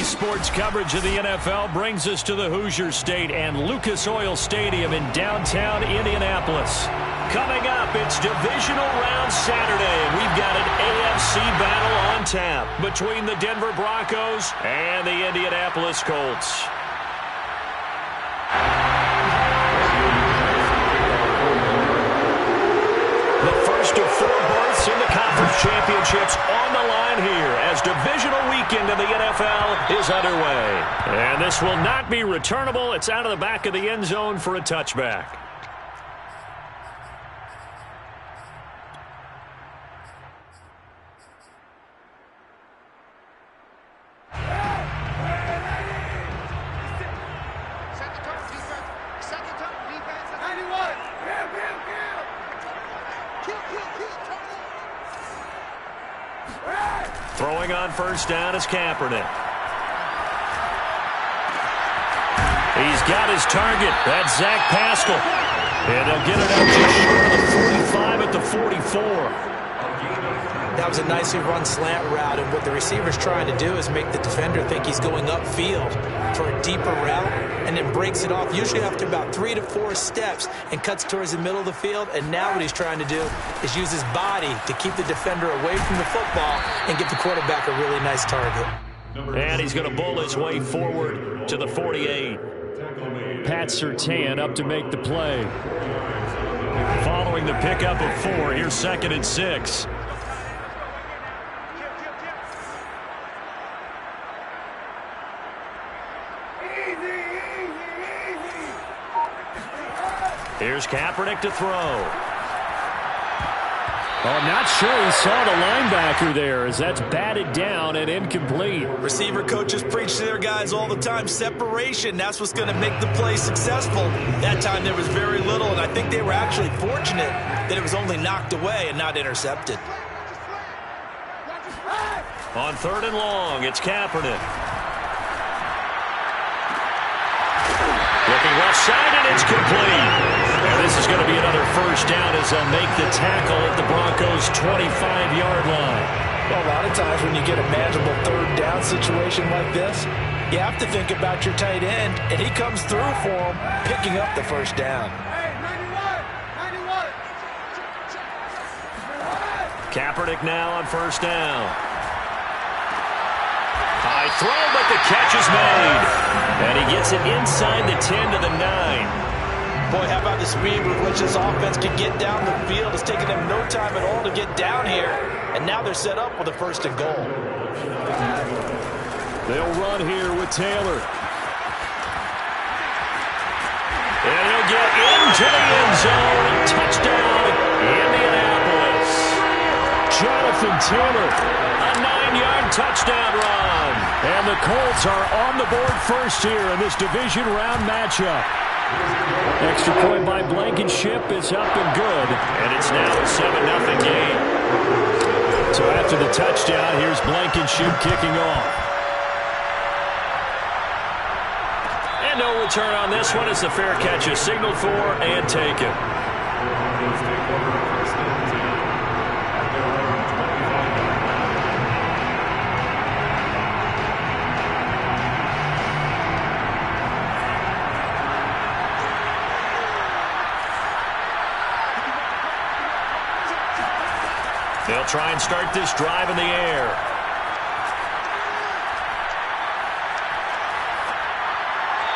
sports coverage of the NFL brings us to the Hoosier State and Lucas Oil Stadium in downtown Indianapolis. Coming up, it's Divisional Round Saturday. We've got an AFC battle on tap between the Denver Broncos and the Indianapolis Colts. The first of 4 berths in the conference championships on the line here as divisional weekend in the NFL is underway. And this will not be returnable. It's out of the back of the end zone for a touchback. Throwing on first down is Kaepernick. He's got his target. That's Zach Pascal. And they'll get it out just short of the 45 at the 44. That was a nicely run slant route, and what the receiver's trying to do is make the defender think he's going upfield for a deeper route, and then breaks it off, usually after about 3 to 4 steps, and cuts towards the middle of the field. And now what he's trying to do is use his body to keep the defender away from the football and give the quarterback a really nice target. And he's going to bull his way forward to the 48. Pat Surtain up to make the play. Following the pickup of 4, here's 2nd and 6. Here's Kaepernick to throw. I'm not sure he saw the linebacker there as that's batted down and incomplete. Receiver coaches preach to their guys all the time. Separation, that's what's going to make the play successful. That time there was very little, and I think they were actually fortunate that it was only knocked away and not intercepted. On 3rd and long, it's Kaepernick. Looking left side, and it's complete. And this is going to be another first down as they'll make the tackle at the Broncos' 25-yard line. Well, a lot of times when you get a manageable 3rd down situation like this, you have to think about your tight end, and he comes through for him, picking up the first down. Kaepernick now on first down. High throw, but the catch is made. And he gets it inside the 10 to the 9. Boy, how about the speed with which this offense can get down the field? It's taken them no time at all to get down here. And now they're set up with a 1st and goal. They'll run here with Taylor. And he'll get into the end zone. Touchdown, Indianapolis. Jonathan Taylor, a 9-yard touchdown run. And the Colts are on the board first here in this division round matchup. Extra point by Blankenship is up and good. And it's now a 7-0 game. So after the touchdown, here's Blankenship kicking off. And no return on this one as the fair catch is signaled for and taken. They'll try and start this drive in the air.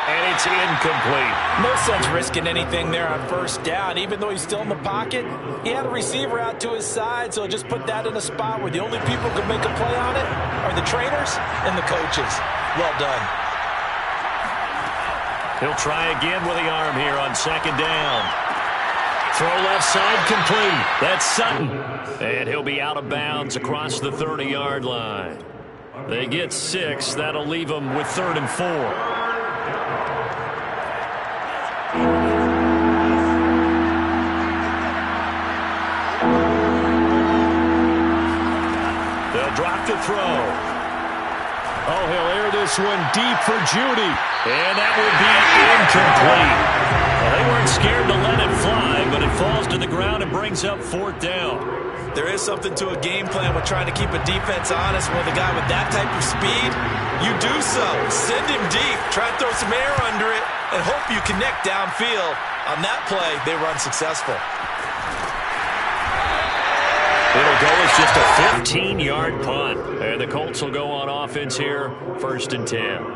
And it's incomplete. No sense risking anything there on first down. Even though he's still in the pocket, he had a receiver out to his side, so just put that in a spot where the only people who can make a play on it are the trainers and the coaches. Well done. He'll try again with the arm here on 2nd down. Throw left side complete. That's Sutton. And he'll be out of bounds across the 30-yard line. They get 6. That'll leave them with 3rd and 4. They'll drop to throw. Oh, he'll air this one deep for Judy. And that will be incomplete. Well, they weren't scared to let it fly, but it falls to the ground and brings up 4th down. There is something to a game plan with trying to keep a defense honest. Well, the guy with that type of speed, you do so. Send him deep. Try and throw some air under it and hope you connect downfield. On that play, they run successful. It'll go as just a 15-yard punt. And the Colts will go on offense here, 1st and 10.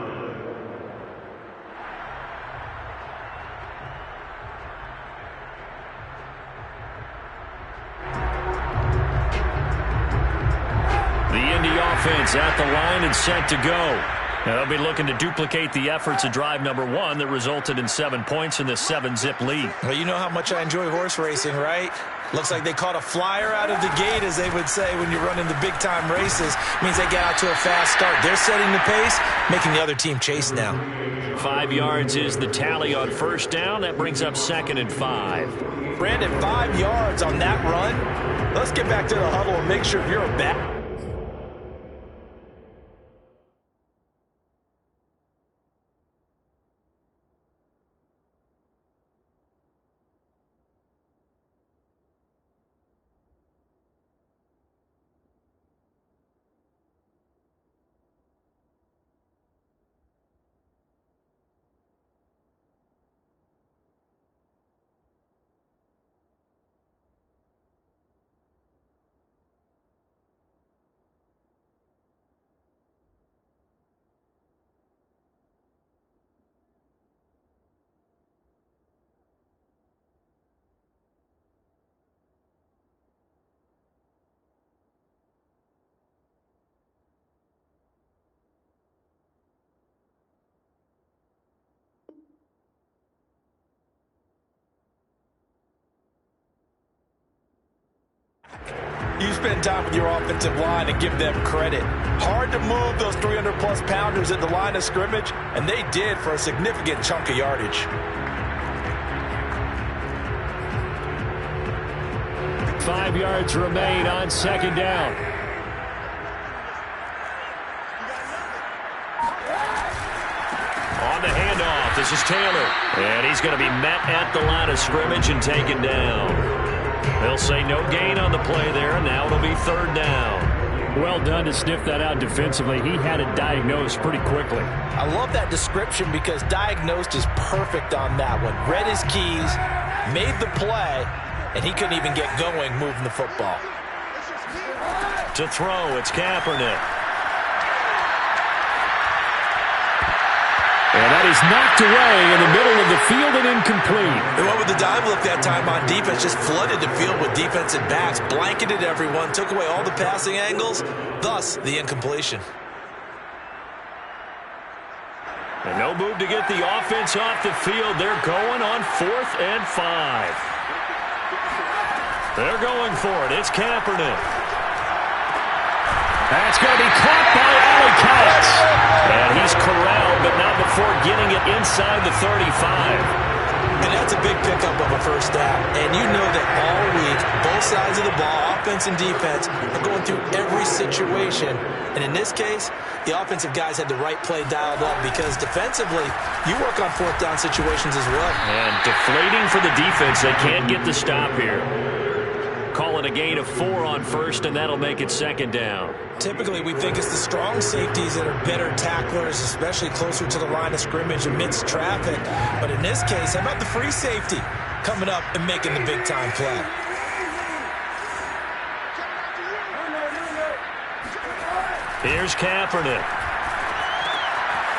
Offense at the line and set to go. Now they'll be looking to duplicate the efforts of drive number 1 that resulted in 7 points in the 7-zip lead. Well, you know how much I enjoy horse racing, right? Looks like they caught a flyer out of the gate, as they would say when you're running the big-time races. Means they get out to a fast start. They're setting the pace, making the other team chase now. 5 yards is the tally on 1st down. That brings up 2nd and 5. Brandon, 5 yards on that run. Let's get back to the huddle and make sure you're a back. You spend time with your offensive line and give them credit. Hard to move those 300-plus pounders at the line of scrimmage, and they did for a significant chunk of yardage. 5 yards remain on 2nd down. On the handoff, this is Taylor. And he's going to be met at the line of scrimmage and taken down. They'll say no gain on the play there, and now it'll be 3rd down. Well done to sniff that out defensively. He had it diagnosed pretty quickly. I love that description because diagnosed is perfect on that one. Read his keys, made the play, and he couldn't even get going moving the football. To throw, it's Kaepernick. And that is knocked away in the middle of the field and incomplete. And what with the dive look that time on defense, just flooded the field with defensive backs, blanketed everyone, took away all the passing angles, thus the incompletion. And no move to get the offense off the field. They're going on 4th and 5. They're going for it. It's Kaepernick. That's going to be caught by Ali Cox. And he's corralled, but not before getting it inside the 35. And that's a big pickup of a 1st down. And you know that all week, both sides of the ball, offense and defense, are going through every situation. And in this case, the offensive guys had the right play dialed up because defensively, you work on 4th down situations as well. And deflating for the defense. They can't get the stop here. Call it a gain of 4 on 1st, and that'll make it 2nd down. Typically, we think it's the strong safeties that are better tacklers, especially closer to the line of scrimmage amidst traffic. But in this case, how about the free safety coming up and making the big-time play? Here's Kaepernick.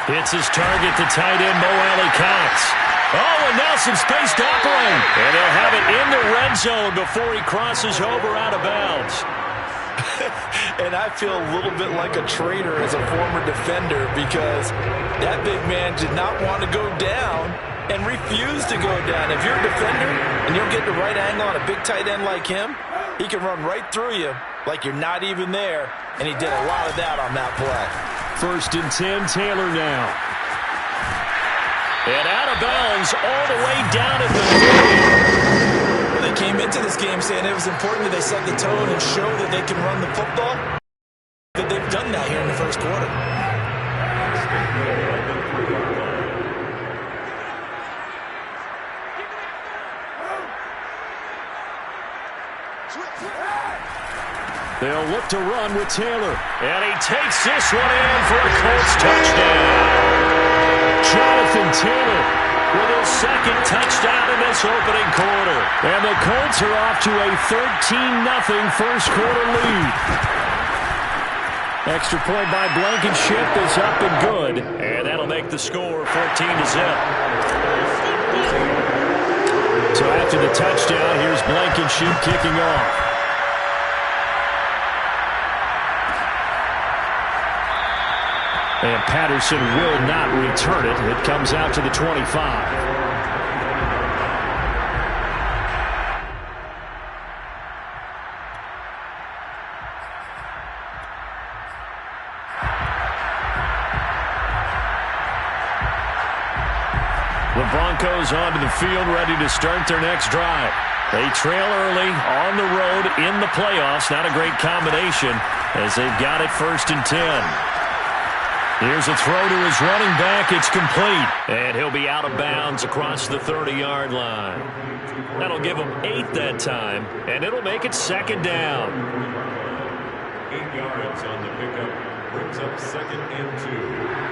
Hits his target to tight end Mo Alley-Cox. Oh, and now some space to operate. And they'll have it in the red zone before he crosses over out of bounds. And I feel a little bit like a traitor as a former defender because that big man did not want to go down and refused to go down. If you're a defender and you'll get the right angle on a big tight end like him, he can run right through you like you're not even there. And he did a lot of that on that play. 1st and 10, Taylor now. And out of bounds all the way down at the 30. They came into this game saying it was important that they set the tone and show that they can run the football. That they've done that here in the 1st quarter. They'll look to run with Taylor. And he takes this one in for a Colts touchdown. Jonathan Taylor with his second touchdown in this opening quarter. And the Colts are off to a 13-0 first quarter lead. Extra point by Blankenship is up and good. And that'll make the score 14-0. So after the touchdown, here's Blankenship kicking off. And Patterson will not return it. It comes out to the 25. The Broncos onto the field, ready to start their next drive. They trail early on the road in the playoffs. Not a great combination as they've got it 1st and 10. Here's a throw to his running back. It's complete. And he'll be out of bounds across the 30-yard line. That'll give him 8 that time, and it'll make it 2nd down. 8 yards on the pickup. Brings up 2nd and 2.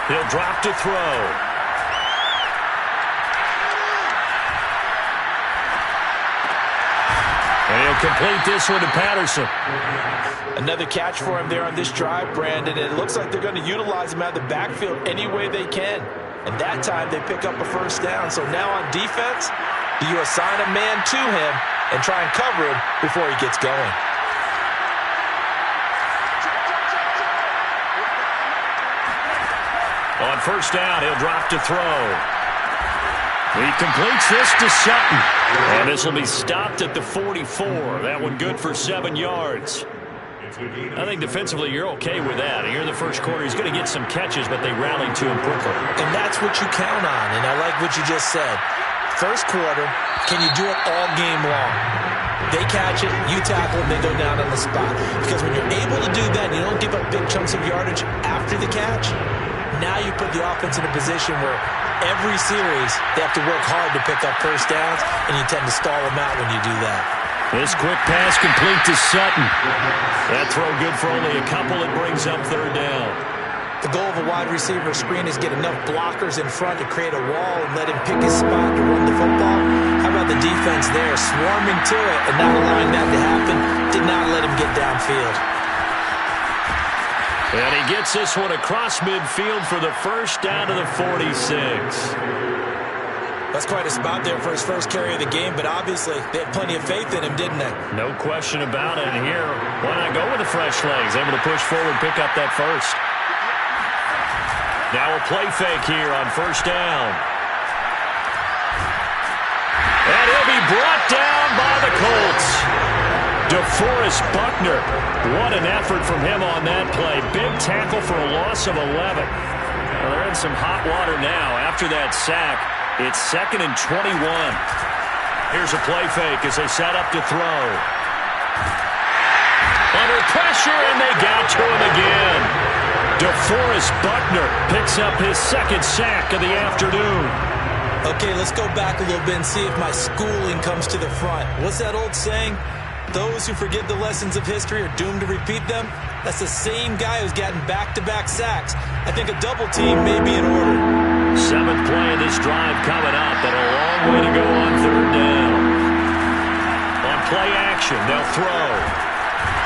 He'll drop to throw. And he'll complete this one to Patterson. Another catch for him there on this drive, Brandon. And it looks like they're going to utilize him out of the backfield any way they can. And that time they pick up a 1st down. So now on defense, do you assign a man to him and try and cover him before he gets going? On 1st down, he'll drop to throw. He completes this to Sutton. And this will be stopped at the 44. That one good for 7 yards. I think defensively you're okay with that. Here in the first quarter, he's going to get some catches, but they rallied to him quickly. And that's what you count on, and I like what you just said. First quarter, can you do it all game long? They catch it, you tackle, and they go down on the spot. Because when you're able to do that, and you don't give up big chunks of yardage after the catch, now you put the offense in a position where every series they have to work hard to pick up 1st downs, and you tend to stall them out when you do that. This quick pass complete to Sutton. That throw good for only a couple. It brings up 3rd down. The goal of a wide receiver screen is get enough blockers in front to create a wall and let him pick his spot to run the football. How about the defense there, swarming to it and not allowing that to happen? Did not let him get downfield. And he gets this one across midfield for the 1st down to the 46. That's quite a spot there for his first carry of the game, but obviously they had plenty of faith in him, didn't they? No question about it. And here, why not go with the fresh legs? Able to push forward, pick up that 1st. Now a play fake here on 1st down. And he'll be brought down by the Colts. DeForest Buckner. What an effort from him on that play. Big tackle for a loss of 11. Well, they're in some hot water now. After that sack, it's 2nd and 21. Here's a play fake as they set up to throw. Under pressure, and they got to him again. DeForest Buckner picks up his 2nd sack of the afternoon. Okay, let's go back a little bit and see if my schooling comes to the front. What's that old saying? Those who forget the lessons of history are doomed to repeat them. That's the same guy who's gotten back-to-back sacks. I think a double team may be in order. 7th play of this drive coming up, but a long way to go on 3rd down. On play action, they'll throw.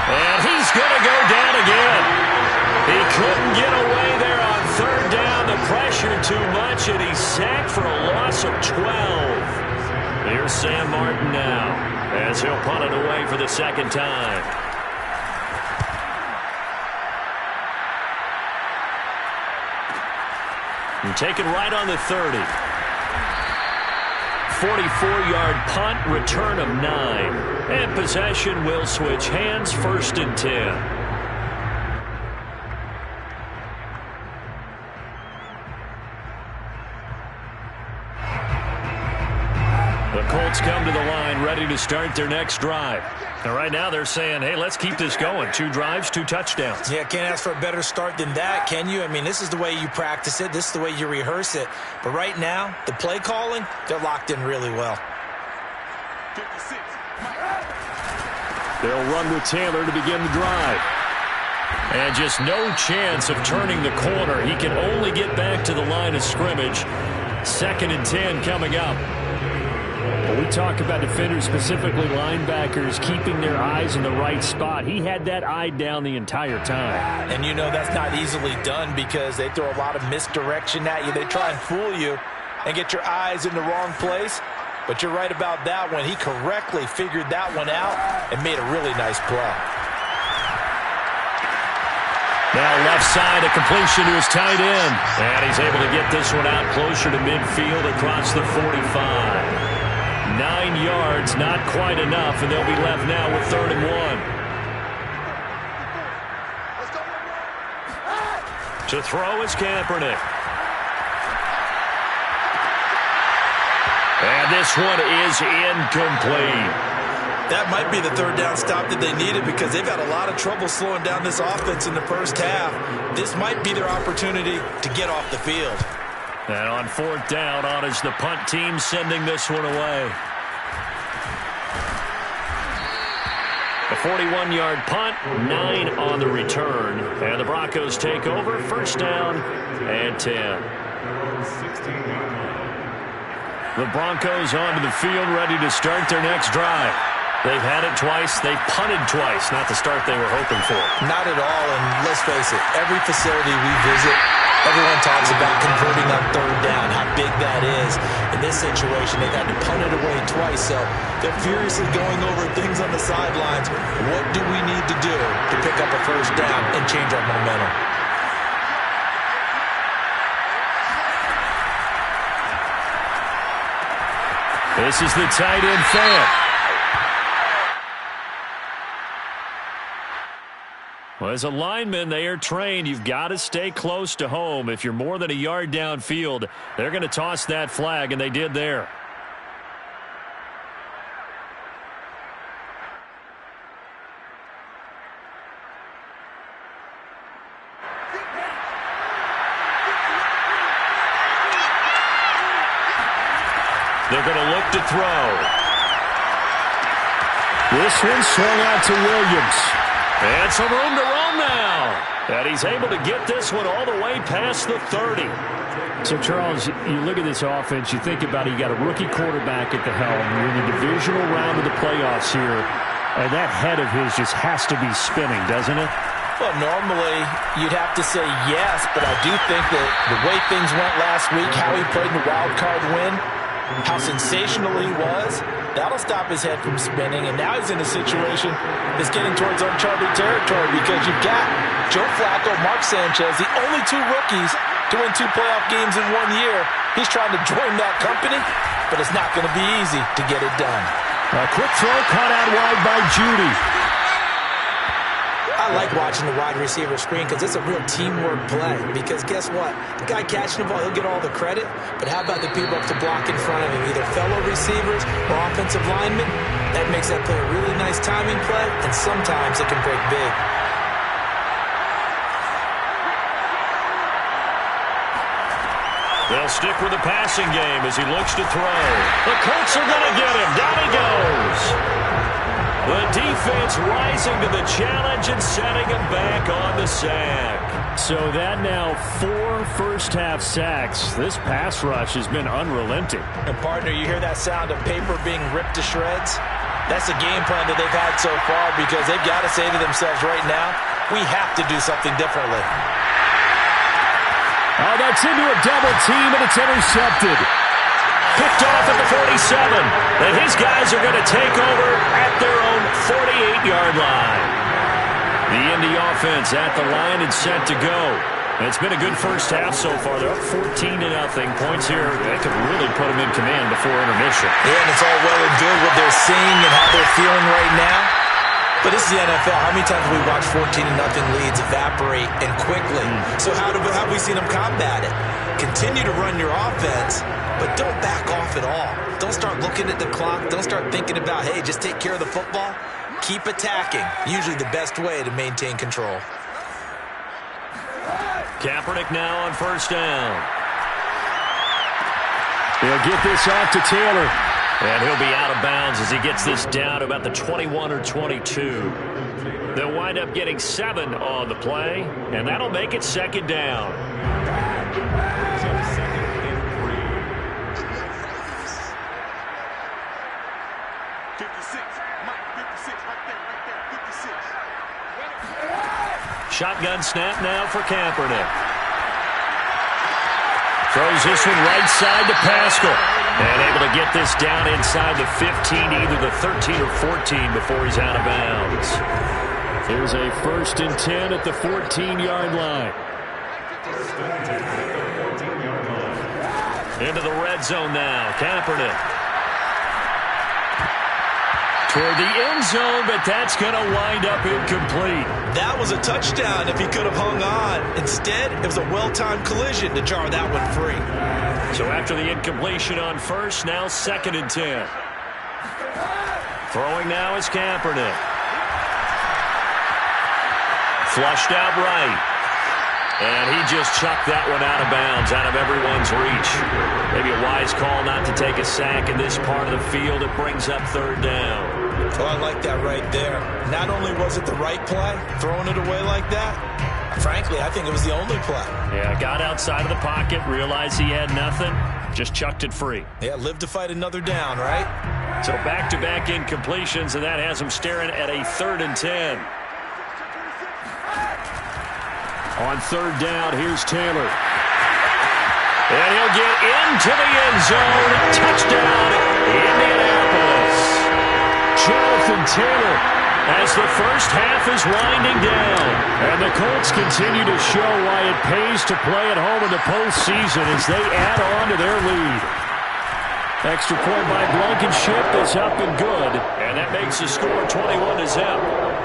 And he's going to go down again. He couldn't get away there on 3rd down. The pressure too much, and he's sacked for a loss of 12. Here's Sam Martin now, as he'll punt it away for the 2nd time. And taken right on the 30. 44-yard punt, return of 9. And possession will switch hands, 1st and 10. The Colts come to the line ready. ready to start their next drive. And right now they're saying, hey, let's keep this going. 2 drives, 2 touchdowns. Yeah, can't ask for a better start than that, can you? I mean, this is the way you practice it. This is the way you rehearse it. But right now, the play calling, they're locked in really well. They'll run with Taylor to begin the drive. And just no chance of turning the corner. He can only get back to the line of scrimmage. 2nd and 10 coming up. Well, we talk about defenders, specifically linebackers, keeping their eyes in the right spot. He had that eye down the entire time. And you know that's not easily done because they throw a lot of misdirection at you. They try and fool you and get your eyes in the wrong place. But you're right about that one. He correctly figured that one out and made a really nice play. Now left side, a completion to his tight end. And he's able to get this one out closer to midfield across the 45. 9 yards, not quite enough, and they'll be left now with 3rd and 1. To throw is Kaepernick. And this one is incomplete. That might be the 3rd down stop that they needed because they've had a lot of trouble slowing down this offense in the first half. This might be their opportunity to get off the field. And on 4th down, on is the punt team sending this one away. A 41-yard punt, 9 on the return. And the Broncos take over, 1st down and 10. The Broncos onto the field, ready to start their next drive. They've had it twice. They've punted twice. Not the start they were hoping for. Not at all, and let's face it, every facility we visit, everyone talks about converting on 3rd down, how big that is. In this situation, they've had to punt it away twice, so they're furiously going over things on the sidelines. What do we need to do to pick up a 1st down and change our momentum? This is the tight end Fant. Well, as a lineman, they are trained. You've got to stay close to home. If you're more than a yard downfield, they're going to toss that flag, and they did there. They're going to look to throw. This one swung out to Williams. And some room to run now. And he's able to get this one all the way past the 30. So, Charles, you look at this offense, you think about it, you got a rookie quarterback at the helm. You're in the divisional round of the playoffs here, and that head of his just has to be spinning, doesn't it? Well, normally you'd have to say yes, but I do think that the way things went last week, how he played in the wild card win, how sensational he was, that'll stop his head from spinning. And now he's in a situation that's getting towards uncharted territory because you've got Joe Flacco, Mark Sanchez, the only 2 rookies to win 2 playoff games in 1 year. He's trying to join that company, but it's not going to be easy to get it done. A quick throw caught out wide by Judy. I like watching the wide receiver screen because it's a real teamwork play. Because guess what? The guy catching the ball, he'll get all the credit. But how about the people up to block in front of him? Either fellow receivers or offensive linemen. That makes that play a really nice timing play. And sometimes it can break big. They'll stick with the passing game as he looks to throw. The Colts are going to get him. Down he goes. The defense rising to the challenge and setting him back on the sack. So that now 4 first-half sacks. This pass rush has been unrelenting. And, partner, you hear that sound of paper being ripped to shreds? That's the game plan that they've had so far because they've got to say to themselves right now, we have to do something differently. Oh, that's into a double team, and it's intercepted. Picked off at the 47. And his guys are going to take over at their own 48-yard line. The Indy offense at the line and set to go. And it's been a good first half so far. They're up 14-0. Points here, that could really put them in command before intermission. Yeah, and it's all well and good what they're seeing and how they're feeling right now. But this is the NFL. How many times have we watched 14-0 leads evaporate and quickly? So how have we seen them combat it? Continue to run your offense, but don't back off at all. Don't start looking at the clock. Don't start thinking about, hey, just take care of the football. Keep attacking. Usually the best way to maintain control. Kaepernick now on first down. He'll get this off to Taylor. And he'll be out of bounds as he gets this down about the 21 or 22. They'll wind up getting 7 on the play, and that'll make it second down. Shotgun snap now for Kaepernick. Throws this one right side to Pascal. And able to get this down inside the 15, either the 13 or 14 before he's out of bounds. Here's a 1st and 10 at the 14-yard line. Into the red zone now. Kaepernick. Toward the end zone, but that's going to wind up incomplete. That was a touchdown if he could have hung on. Instead, it was a well-timed collision to jar that one free. So after the incompletion on first, now 2nd and 10. Throwing now is Kaepernick. Flushed out right. And he just chucked that one out of bounds, out of everyone's reach. Maybe a wise call not to take a sack in this part of the field. It brings up 3rd down. Oh, I like that right there. Not only was it the right play, throwing it away like that, frankly, I think it was the only play. Yeah, got outside of the pocket, realized he had nothing, just chucked it free. Yeah, live to fight another down, right? So back-to-back incompletions, and that has him staring at a 3rd and 10. On 3rd down, here's Taylor. And he'll get into the end zone. Touchdown, Indianapolis. Jonathan Taylor, as the first half is winding down. And the Colts continue to show why it pays to play at home in the postseason as they add on to their lead. Extra point by Blankenship is up and good. And that makes the score 21-0.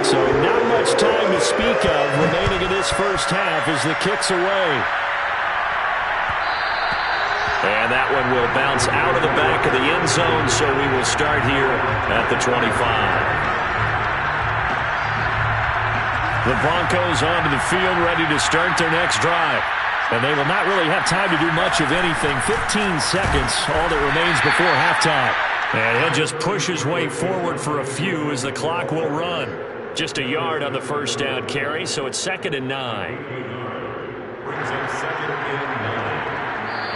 So not much time to speak of remaining in this first half as the kick's away. And that one will bounce out of the back of the end zone, so we will start here at the 25. The Broncos onto the field, ready to start their next drive. And they will not really have time to do much of anything. 15 seconds, all that remains before halftime. And he'll just push his way forward for a few as the clock will run. Just a yard on the first down carry, so it's 2nd and 9. Brings up 2nd and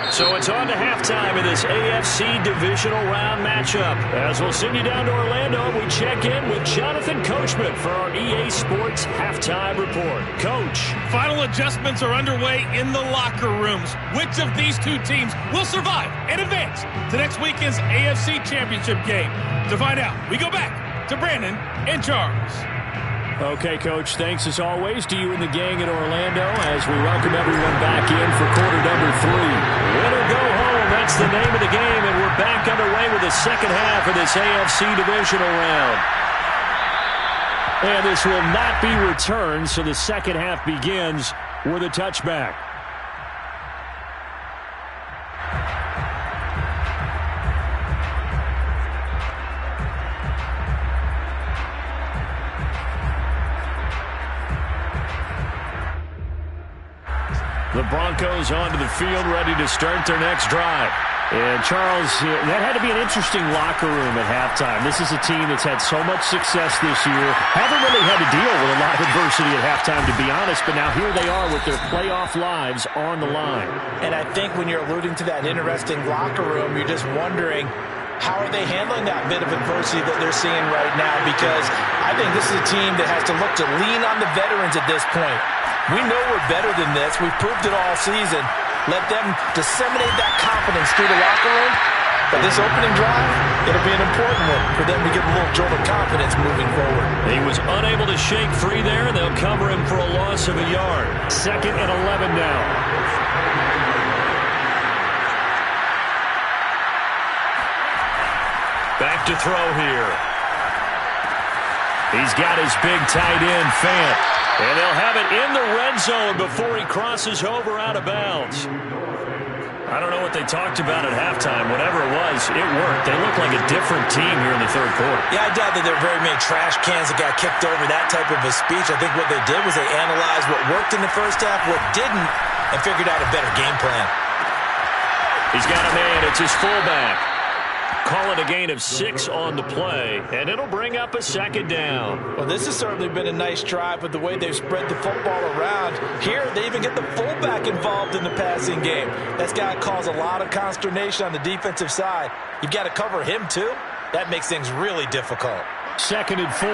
9. So it's on to halftime in this AFC divisional round matchup. As we'll send you down to Orlando, we check in with Jonathan Coachman for our EA Sports Halftime Report. Coach. Final adjustments are underway in the locker rooms. Which of these two teams will survive and advance to next weekend's AFC Championship game? To find out, we go back to Brandon and Charles. Okay, Coach, thanks as always to you and the gang in Orlando as we welcome everyone back in for quarter number 3. Win or go home, that's the name of the game, and we're back underway with the second half of this AFC divisional round. And this will not be returned, so the second half begins with a touchback. The Broncos onto the field, ready to start their next drive. And, Charles, that had to be an interesting locker room at halftime. This is a team that's had so much success this year. Haven't really had to deal with a lot of adversity at halftime, to be honest, but now here they are with their playoff lives on the line. And I think when you're alluding to that interesting locker room, you're just wondering, how are they handling that bit of adversity that they're seeing right now? Because I think this is a team that has to look to lean on the veterans at this point. We know we're better than this. We've proved it all season. Let them disseminate that confidence through the locker room. But this opening drive, it'll be an important one for them to get a little jolt of confidence moving forward. He was unable to shake free there. They'll cover him for a loss of a yard. 2nd and 11 now. Back to throw here. He's got his big tight end, Fant. And they'll have it in the red zone before he crosses over out of bounds. I don't know what they talked about at halftime. Whatever it was, it worked. They look like a different team here in the third quarter. Yeah, I doubt that there are very many trash cans that got kicked over, that type of a speech. I think what they did was they analyzed what worked in the first half, what didn't, and figured out a better game plan. He's got a man. It's his fullback. Call it a gain of 6 on the play, and it'll bring up a second down. Well, this has certainly been a nice drive with the way they've spread the football around. Here, they even get the fullback involved in the passing game. That's got to cause a lot of consternation on the defensive side. You've got to cover him, too. That makes things really difficult. 2nd and 4.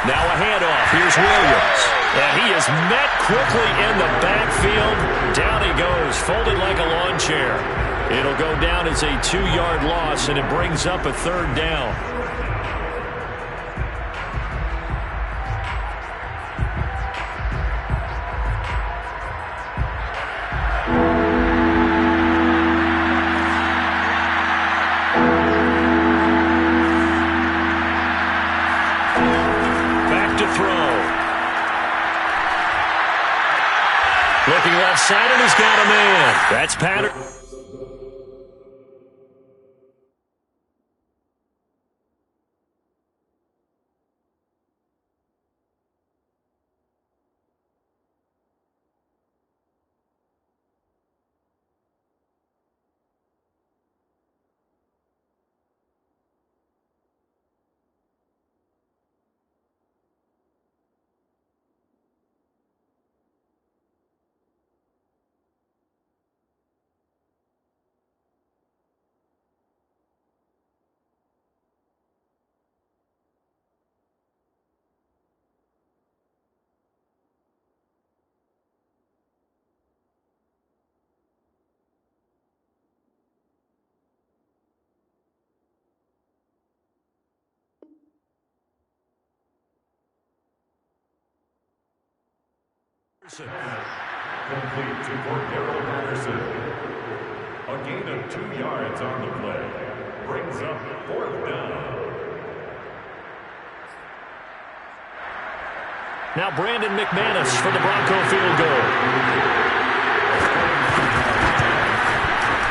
Now a handoff. Here's Williams. And he is met quickly in the backfield. Down he goes, folded like a lawn chair. It'll go down as a 2-yard loss, and it brings up a 3rd down. Looking left side, and he's got a man. That's Patterson. Complete to Cordero Patterson. A gain of 2 yards on the play. Brings up 4th down. Now Brandon McManus for the Bronco field goal.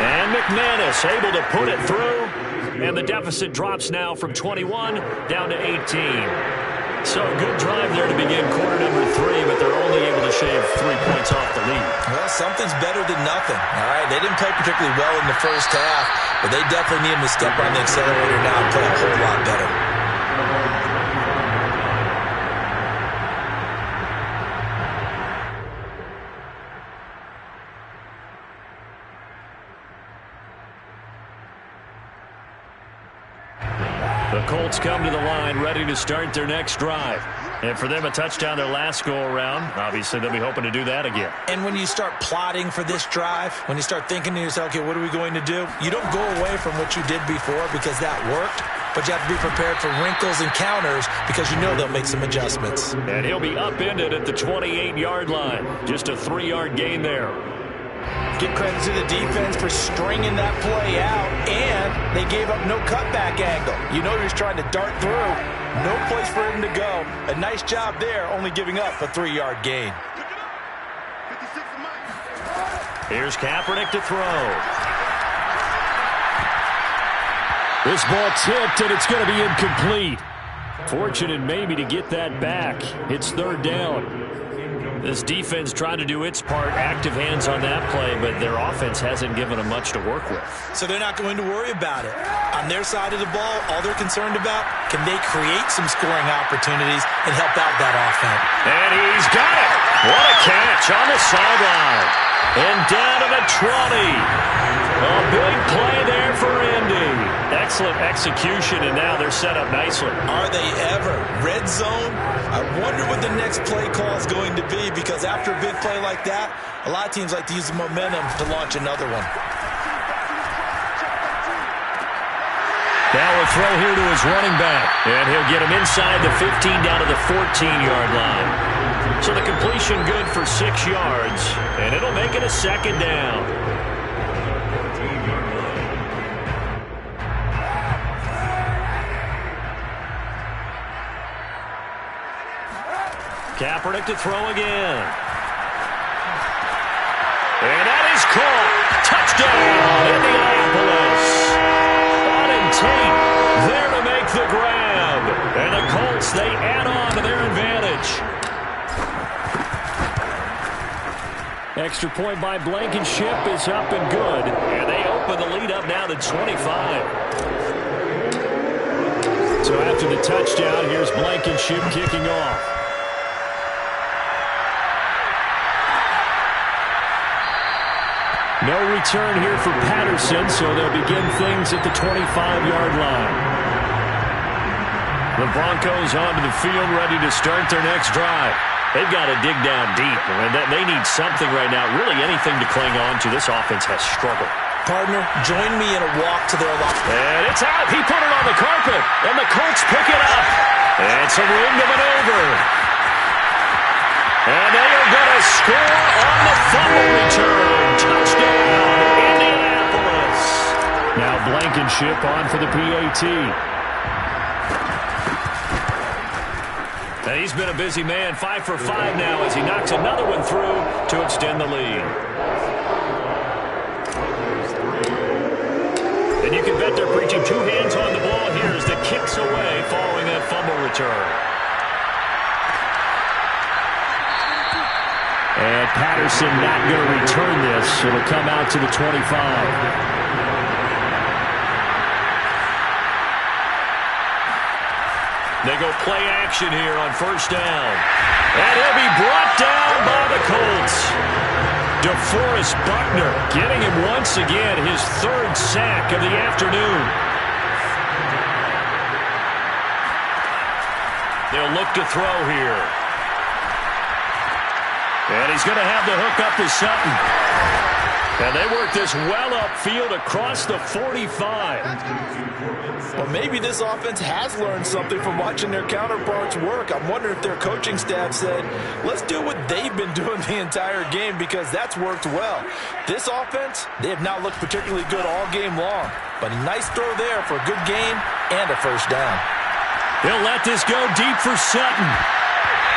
And McManus able to put it through. And the deficit drops now from 21 down to 18. So a good drive there to begin quarter number 3, but they're only able to shave 3 points off the lead. Well, something's better than nothing, all right? They didn't play particularly well in the first half, but they definitely need them to step on the accelerator now and play a whole lot better. The Colts come to the line, ready to start their next drive. And for them, a touchdown their last go-around. Obviously, they'll be hoping to do that again. And when you start plotting for this drive, when you start thinking to yourself, okay, what are we going to do? You don't go away from what you did before because that worked, but you have to be prepared for wrinkles and counters because you know they'll make some adjustments. And he'll be upended at the 28-yard line. Just a 3-yard gain there. Give credit to the defense for stringing that play out, and they gave up no cutback angle. You know he was trying to dart through. No place for him to go. A nice job there, only giving up a 3-yard gain. Here's Kaepernick to throw. This ball tipped, and it's going to be incomplete. Fortunate maybe to get that back. It's 3rd down. This defense tried to do its part, active hands on that play, but their offense hasn't given them much to work with. So they're not going to worry about it. On their side of the ball, all they're concerned about, can they create some scoring opportunities and help out that offense? And he's got it. What a catch on the sideline. And down to the 20. A big play there for Indy. Excellent execution, and now they're set up nicely. Are they ever? Red zone? I wonder what the next play call is going to be, because after a big play like that, a lot of teams like to use the momentum to launch another one. Now a throw here to his running back, and he'll get him inside the 15 down to the 14-yard line. So the completion good for 6 yards, and it'll make it a second down. Kaepernick to throw again. And that is caught. Touchdown, Indianapolis. Auden Tate there to make the grab. And the Colts, they add on to their advantage. Extra point by Blankenship is up and good. And they open the lead up now to 25. So after the touchdown, here's Blankenship kicking off. No return here for Patterson, so they'll begin things at the 25-yard line. The Broncos onto the field, ready to start their next drive. They've got to dig down deep, and they need something right now, really anything to cling on to. This offense has struggled. Partner, join me in a walk to their line. And it's out. He put it on the carpet, and the Colts pick it up. And some room to maneuver. And they are going to score on the fumble return. Touchdown, Indianapolis. Now Blankenship on for the PAT. And he's been a busy man, 5 for 5 now as he knocks another one through to extend the lead. And you can bet they're preaching 2 hands on the ball here as the kick's away following that fumble return. And Patterson not going to return this. It'll come out to the 25. They go play action here on first down. And he'll be brought down by the Colts. DeForest Buckner getting him once again his 3rd sack of the afternoon. They'll look to throw here. And he's going to have the hook up to Sutton. And they work this well upfield across the 45. Well, maybe this offense has learned something from watching their counterparts work. I'm wondering if their coaching staff said, let's do what they've been doing the entire game because that's worked well. This offense, they have not looked particularly good all game long. But a nice throw there for a good game and a first down. He'll let this go deep for Sutton.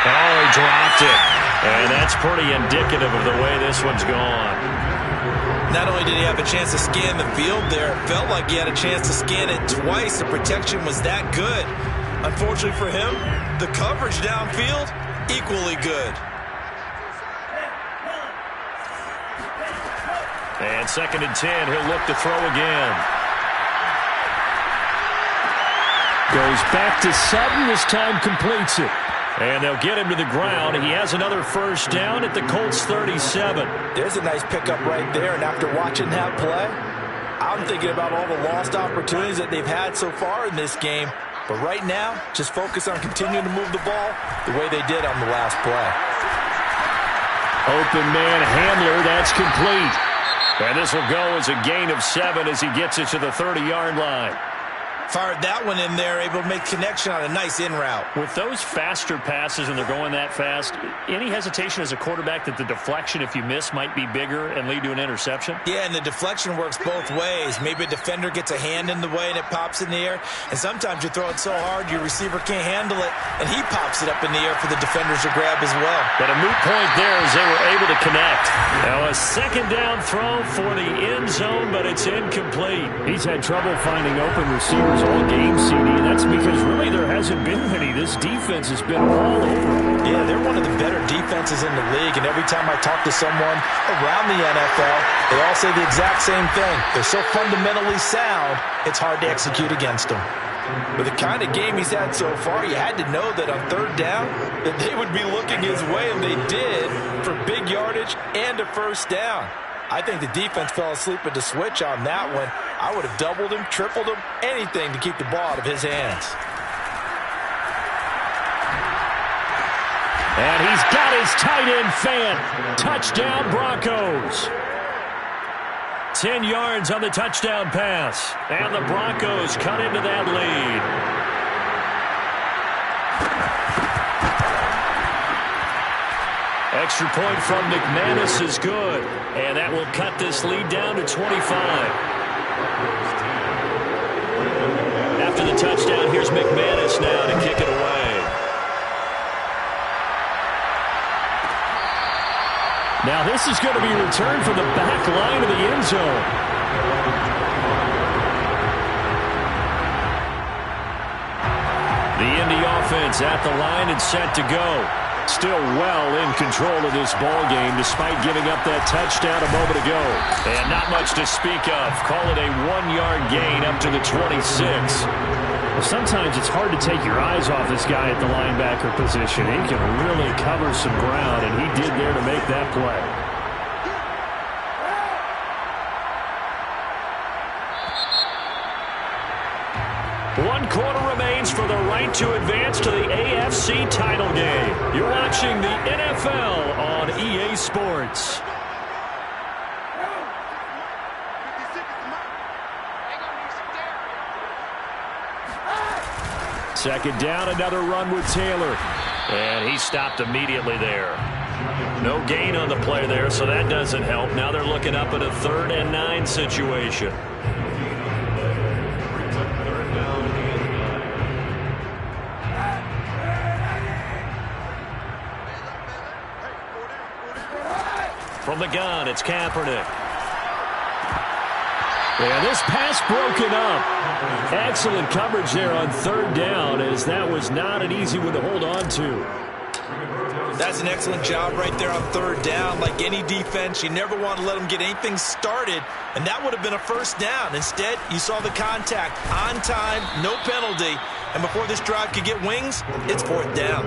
Oh, he dropped it. And that's pretty indicative of the way this one's gone. Not only did he have a chance to scan the field there, it felt like he had a chance to scan it twice. The protection was that good. Unfortunately for him, the coverage downfield, equally good. And 2nd and 10, he'll look to throw again. Goes back to Sutton, this time completes it. And they'll get him to the ground. He has another first down at the Colts 37. There's a nice pickup right there, and after watching that play, I'm thinking about all the lost opportunities that they've had so far in this game. But right now, just focus on continuing to move the ball the way they did on the last play. Open man Handler, that's complete. And this will go as a gain of 7 as he gets it to the 30-yard line. Fired that one in there, able to make connection on a nice in route. With those faster passes and they're going that fast, any hesitation as a quarterback that the deflection, if you miss, might be bigger and lead to an interception? Yeah, and the deflection works both ways. Maybe a defender gets a hand in the way and it pops in the air. And sometimes you throw it so hard your receiver can't handle it, and he pops it up in the air for the defenders to grab as well. But a moot point there as they were able to connect. Now a 2nd down throw for the end zone, but it's incomplete. He's had trouble finding open receivers all game, CD. That's because really there hasn't been many. This defense has been all over. Yeah, they're one of the better defenses in the league, and every time I talk to someone around the NFL, they all say the exact same thing. They're so fundamentally sound, it's hard to execute against them. With the kind of game he's had so far, you had to know that on 3rd down, that they would be looking his way, and they did, for big yardage and a first down. I think the defense fell asleep at the switch on that one. I would have doubled him, tripled him, anything to keep the ball out of his hands. And he's got his tight end fan. Touchdown, Broncos. 10 yards on the touchdown pass. And the Broncos cut into that lead. Extra point from McManus is good, and that will cut this lead down to 25. After the touchdown, here's McManus now to kick it away. Now this is going to be returned from the back line of the end zone. The Indy offense at the line and set to go. Still well in control of this ball game despite giving up that touchdown a moment ago. And not much to speak of. Call it a 1-yard gain up to the 26. Well, sometimes it's hard to take your eyes off this guy at the linebacker position. He can really cover some ground, and he did there to make that play. One quarter remains for the right to advance to the AFC title game. You're watching the NFL on EA Sports. Second down, another run with Taylor. And he stopped immediately there. No gain on the play there, so that doesn't help. Now they're looking up at a 3rd and 9 situation. From the gun, it's Kaepernick. And this pass broken up. Excellent coverage there on 3rd down, as that was not an easy one to hold on to. That's an excellent job right there on 3rd down. Like any defense, you never want to let them get anything started, and that would have been a 1st down. Instead, you saw the contact on time, no penalty, and before this drive could get wings, it's 4th down.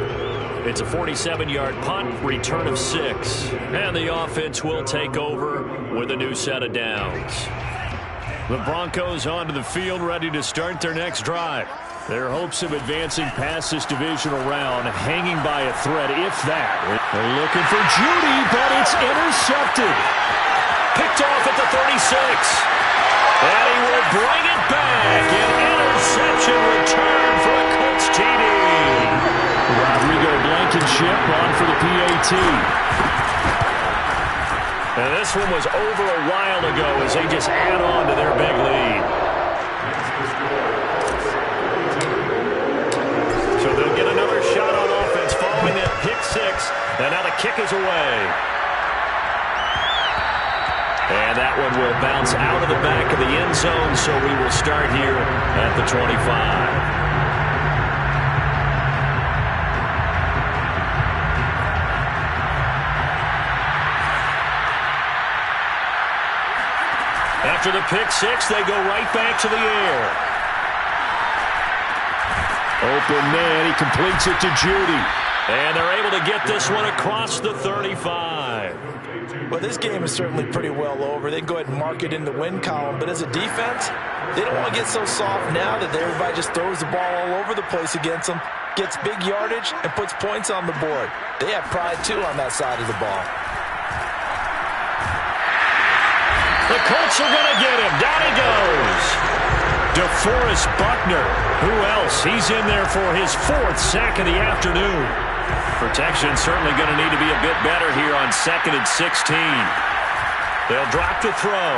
It's a 47-yard punt, return of 6. And the offense will take over with a new set of downs. The Broncos onto the field, ready to start their next drive. Their hopes of advancing past this divisional round hanging by a thread, if that. They're looking for Judy, but it's intercepted. Picked off at the 36. And he will bring it back. An interception return for a Colts TD. Rodrigo Blankenship on for the PAT. And this one was over a while ago as they just add on to their big lead. So they'll get another shot on offense following that pick 6. And now the kick is away. And that one will bounce out of the back of the end zone, so we will start here at the 25. After the pick 6, they go right back to the air. Open man, he completes it to Judy. And they're able to get this one across the 35. Well, this game is certainly pretty well over. They can go ahead and mark it in the win column. But as a defense, they don't want to get so soft now that everybody just throws the ball all over the place against them, gets big yardage, and puts points on the board. They have pride, too, on that side of the ball. The Colts are going to get him. Down he goes. DeForest Buckner. Who else? He's in there for his 4th sack of the afternoon. Protection certainly going to need to be a bit better here on 2nd and 16. They'll drop to throw.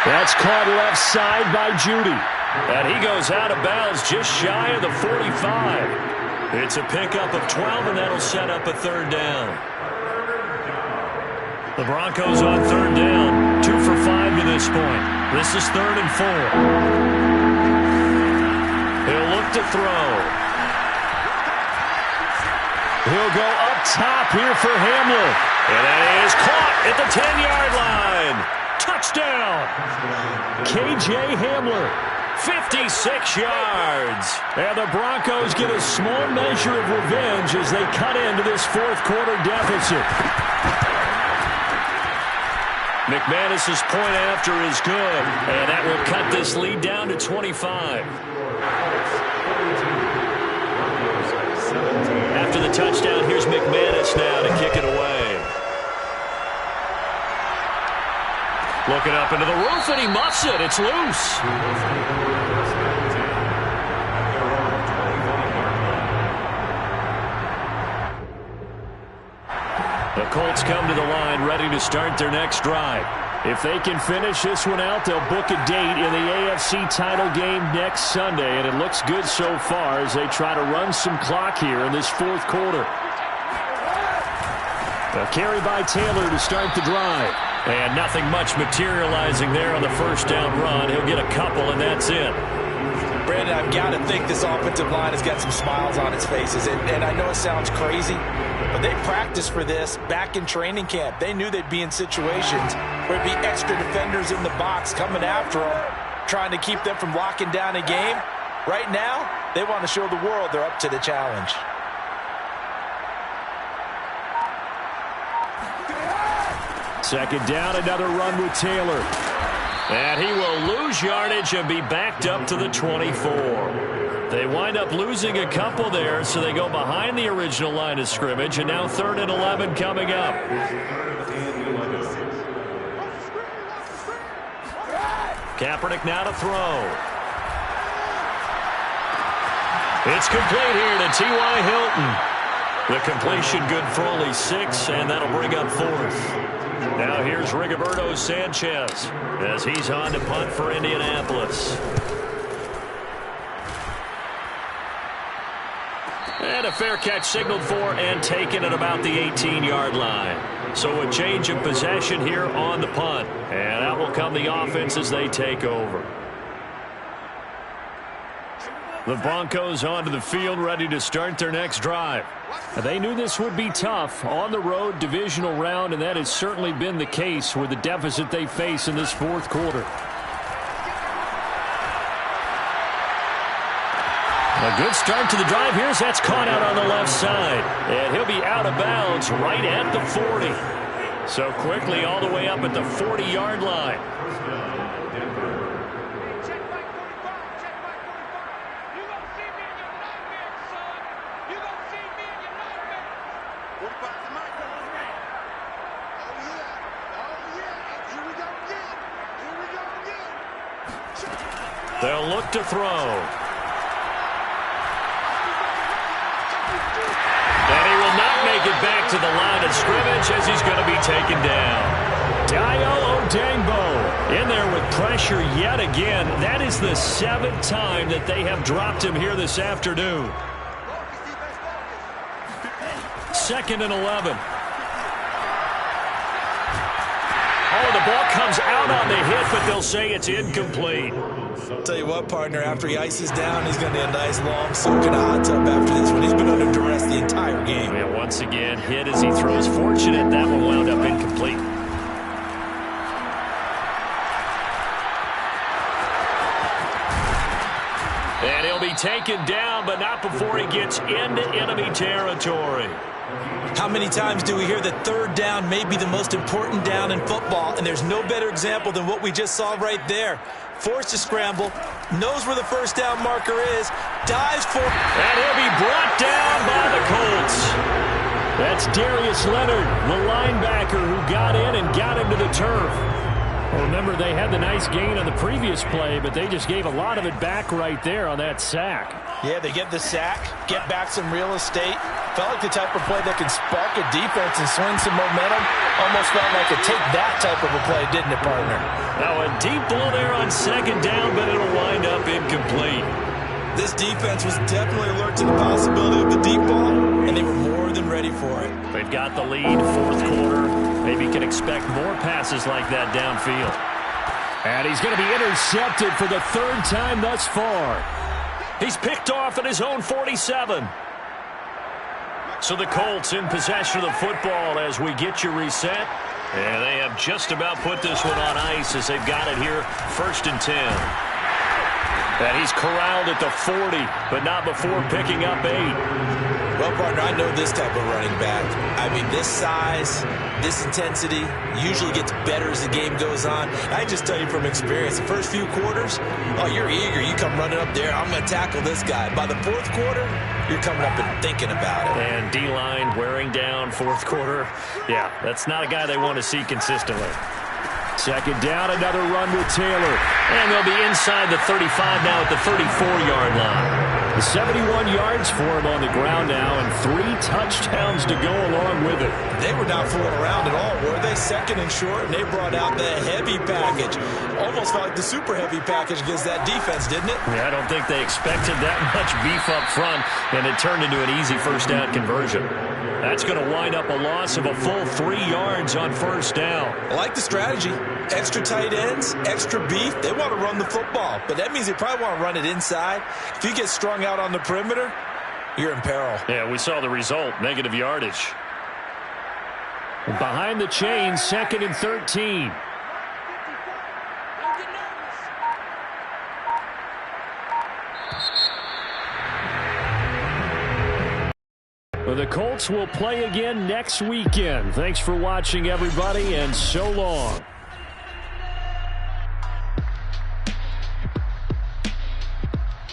That's caught left side by Judy. And he goes out of bounds just shy of the 45. It's a pickup of 12, and that'll set up a 3rd down. The Broncos on 3rd down. 2 for 5 to this point. This is 3rd and 4. He'll look to throw. He'll go up top here for Hamler. And that is caught at the 10-yard line. Touchdown. KJ Hamler. 56 yards. And the Broncos get a small measure of revenge as they cut into this 4th quarter deficit. McManus's point after is good, and that will cut this lead down to 25. After the touchdown, here's McManus now to kick it away. Looking up into the roof, and he muffs it. It's loose. Colts come to the line ready to start their next drive. If they can finish this one out, they'll book a date in the AFC title game next Sunday, and it looks good so far as they try to run some clock here in this fourth quarter. A carry by Taylor to start the drive. And nothing much materializing there on the first down run. He'll get a couple, and that's it. Brandon, I've got to think this offensive line has got some smiles on its faces. And I know it sounds crazy, but they practiced for this back in training camp. They knew they'd be in situations where it'd be extra defenders in the box coming after them, trying to keep them from locking down a game. Right now, they want to show the world they're up to the challenge. Second down, another run with Taylor. And he will lose yardage and be backed up to the 24. They wind up losing a couple there, so they go behind the original line of scrimmage, and now 3rd and 11 coming up. Kaepernick now to throw. It's complete here to T.Y. Hilton. The completion good for only 6, and that'll bring up 4th. Now here's Rigoberto Sanchez as he's on to punt for Indianapolis. And a fair catch signaled for and taken at about the 18-yard line. So a change of possession here on the punt. And out will come the offense as they take over. The Broncos onto the field ready to start their next drive. They knew this would be tough on the road divisional round, and that has certainly been the case with the deficit they face in this fourth quarter. A good start to the drive here as that's caught out on the left side. And he'll be out of bounds right at the 40. So quickly all the way up at the 40-yard line. They'll look to throw. And he will not make it back to the line of scrimmage as he's going to be taken down. Dayo Odeyingbo in there with pressure yet again. That is the 7th time that they have dropped him here this afternoon. 2nd and 11. Oh, the ball comes out on the hit, but they'll say it's incomplete. Tell you what, partner, after he ices down, he's going to need a nice long soak in a hot tub after this one. He's been under duress the entire game. And once again, hit as he throws. Fortunate that one wound up incomplete. And he'll be taken down, but not before he gets into enemy territory. How many times do we hear that 3rd down may be the most important down in football, and there's no better example than what we just saw right there. Forced to scramble, knows where the first down marker is, dives for... And he'll be brought down by the Colts. That's Darius Leonard, the linebacker who got in and got him to the turf. Well, remember, they had the nice gain on the previous play, but they just gave a lot of it back right there on that sack. Yeah, they get the sack, get back some real estate. Felt like the type of play that can spark a defense and swing some momentum. Almost felt like it take that type of a play, didn't it, partner? Now a deep ball there on 2nd down, but it'll wind up incomplete. This defense was definitely alert to the possibility of the deep ball, and they were more than ready for it. They've got the lead, fourth quarter. Maybe can expect more passes like that downfield. And he's going to be intercepted for the 3rd time thus far. He's picked off at his own 47. So the Colts in possession of the football as we get you reset. And they have just about put this one on ice as they've got it here, 1st and 10. And he's corralled at the 40, but not before picking up 8. Well, partner, I know this type of running back. I mean, this size, this intensity usually gets better as the game goes on. I just tell you from experience, the first few quarters, oh, you're eager. You come running up there, I'm going to tackle this guy. By the 4th quarter, you're coming up and thinking about it. And D-line wearing down 4th quarter. Yeah, that's not a guy they want to see consistently. 2nd down, another run with Taylor. And they'll be inside the 35 now at the 34-yard line. 71 yards for him on the ground now, and 3 touchdowns to go along with it. They were not fooling around at all, were they? Second and short, and they brought out the heavy package. Almost felt like the super heavy package against that defense, didn't it? Yeah, I don't think they expected that much beef up front, and it turned into an easy first down conversion. That's going to wind up a loss of a full 3 yards on first down. I like the strategy. Extra tight ends, extra beef. They want to run the football, but that means they probably want to run it inside. If you get strung out on the perimeter, you're in peril. Yeah, we saw the result, negative yardage. Behind the chains, 2nd and 13. Well, the Colts will play again next weekend. Thanks for watching, everybody, and so long.